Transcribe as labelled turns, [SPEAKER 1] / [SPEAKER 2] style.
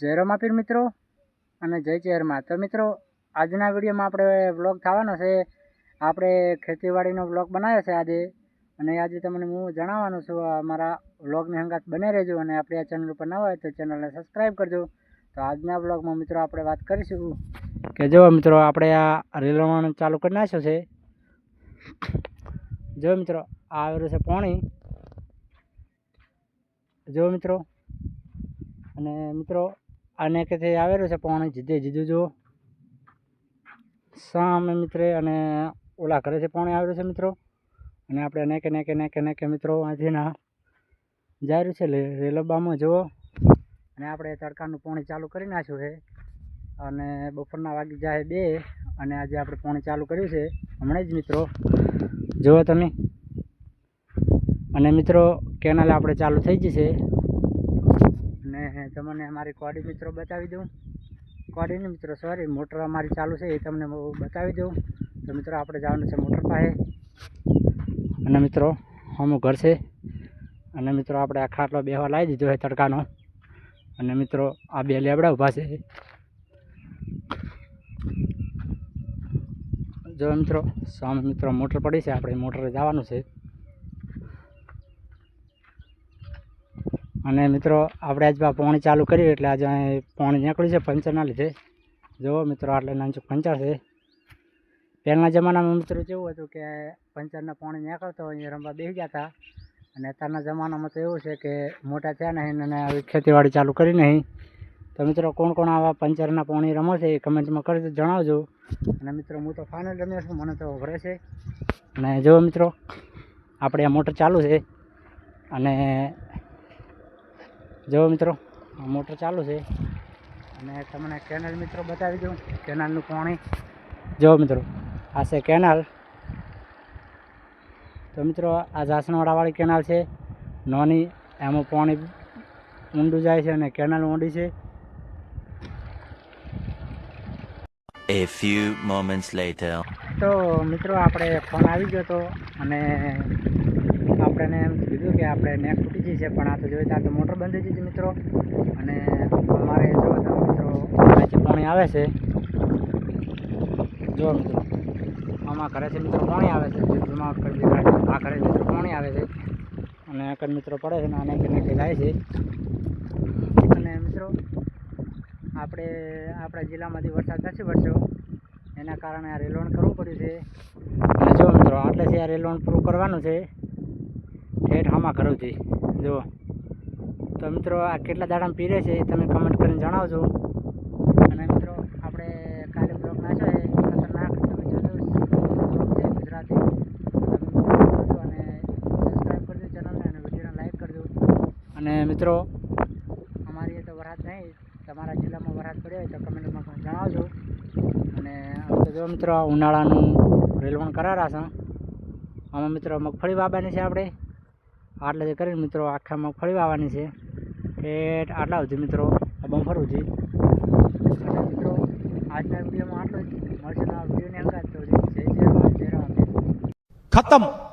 [SPEAKER 1] જય રમાપીર મિત્રો અને જય ચેરમાં. તો મિત્રો આજના વિડીયોમાં આપણે વ્લોગ થવાનો છે. આપણે ખેતીવાડીનો વ્લોગ બનાવ્યો છે આજે, અને આજે તમને હું જણાવવાનું છું. અમારા વ્લોગની હંગાત બને રહેજો, અને આપણે આ ચેનલ ઉપર નવા હોય તો ચેનલને સબસ્ક્રાઈબ કરજો. તો આજના વ્લોગમાં મિત્રો આપણે વાત કરીશું કે જો મિત્રો આપણે આ રેલવાનું ચાલુ કરી નાખ્યો છે. જો મિત્રો આ આવેલું છે પાણી, જો મિત્રો, અને મિત્રો આને કે આવેલું છે પાણી જીધે જીધું જો સામે મિત્ર, અને ઓલા ઘરે છે પાણી આવેલું છે મિત્રો. અને આપણે નેકે નેકે નેકે નેકે મિત્રો અહીંથી ના જાય રહ્યું છે રેલબામાં જુઓ. અને આપણે તડકાનું પાણી ચાલુ કરી નાખ્યું છે, અને બપોરના વાગી જાય 2, અને આજે આપણે પાણી ચાલુ કર્યું છે હમણાં જ મિત્રો, જુઓ તમે. અને મિત્રો કેનાલ આપણે ચાલુ થઈ ગઈ છે, અને તમને અમારી કોડી મિત્રો બતાવી દઉં. કોડીની મિત્રો સોરી મોટર અમારી ચાલુ છે એ તમને બતાવી દઉં. તો મિત્રો આપણે જવાનું છે મોટર પાસે, અને મિત્રો અમુક ઘર છે. અને મિત્રો આપણે આ ખાટલો બેહવા લાવી દીધો છે તડકાનો. અને મિત્રો આ 2 લેબડા ઊભા છે, જો મિત્રો સામે મિત્રો મોટર પડી છે, આપણે મોટરે જવાનું છે. અને મિત્રો આપણે આજ પાણી ચાલુ કર્યું એટલે આજે પાણી નીકળ્યું છે પંચરના લીધે. જુઓ મિત્રો આટલે નાનચું પંચર છે. પહેલાંના જમાનામાં મિત્રો કેવું હતું કે પંચરના પાણી નીકળતો અહીંયા રમવા બેસી ગયા હતા. અને અત્યારના જમાનામાં તો એવું છે કે મોટા થયા નહીં અને આવી ખેતીવાડી ચાલુ કરી નહીં. તો મિત્રો કોણ કોણ આવા પંચરના પાણી રમો છે એ કમેન્ટમાં કરી જણાવજો. અને મિત્રો હું તો ફાઇનલ રમ્યો છું, મને તો ભરે છે. અને જુઓ મિત્રો આપણે આ મોટર ચાલુ છે, અને જો મિત્રો આ મોટર ચાલુ છે. અને તમને કેનાલ મિત્રો બતાવી દઉં, કેનાલનું પાણી જો મિત્રો આ છે કેનાલ. તો મિત્રો આ જાસણવાડાવાળી કેનાલ છે નાની, એમાં પાણી ઊંડું જાય છે, અને કેનાલ ઊંડી છે.
[SPEAKER 2] A few moments later.
[SPEAKER 1] તો મિત્રો આપણે ફોન આવી ગયો હતો, અને આપણે એમ કીધું કે આપણે નેક તૂટી જઈ છે, પણ આ તો જોઈએ ત્યાં તો મોટર બંધ થઈ ગઈ છે મિત્રો. અને અમારે જો મિત્રો અહીંથી પાણી આવે છે, જો મિત્રો આમાં ઘરે છે મિત્રો પાણી આવે છે, આ ઘરે મિત્રો પાણી આવે છે. અને એક મિત્રો પડે છે ને આને કે જાય છે. અને મિત્રો આપણે આપણા જિલ્લામાંથી વરસાદ નથી વરસ્યો, એના કારણે આ રેલવણ કરવું પડ્યું છે. અને જો મિત્રો આટલેથી આ રેલવણ પૂરું કરવાનું છે ઠેઠ આમાં કરવું છે. જુઓ તો મિત્રો આ કેટલા દાડામાં પીરે છે એ તમે કમેન્ટ કરીને જણાવજો. અને મિત્રો આપણે કાલે બ્લોગ નાખ્યો છે ખતરનાક, તમે જોજો છે ગુજરાતી. અને સબસ્ક્રાઈબ કરજો ચેનલને, અને વિડીયોને લાઈક કરજો. અને મિત્રો અમારી એ તો વરસાદ નહીં, તમારા જિલ્લામાં વરસાદ પડ્યો હોય તો કમેન્ટમાં જણાવજો. અને તો જો મિત્રો ઉનાળાનું રેલવણ કરારા છે. આમાં મિત્રો મગફળી વાવવાની છે આપણે, આટલે કરીને મિત્રો આખા મગફળી વાવવાની છે પેટ આટલા સુધી મિત્રો બમ્ફર સુધી. અને મિત્રો આજના વિડીયોમાં આટલું જ. મળશે નવા વિડીયોની અંગાત. તો જય શ્રી રામ, જય રામ.
[SPEAKER 3] खत्म।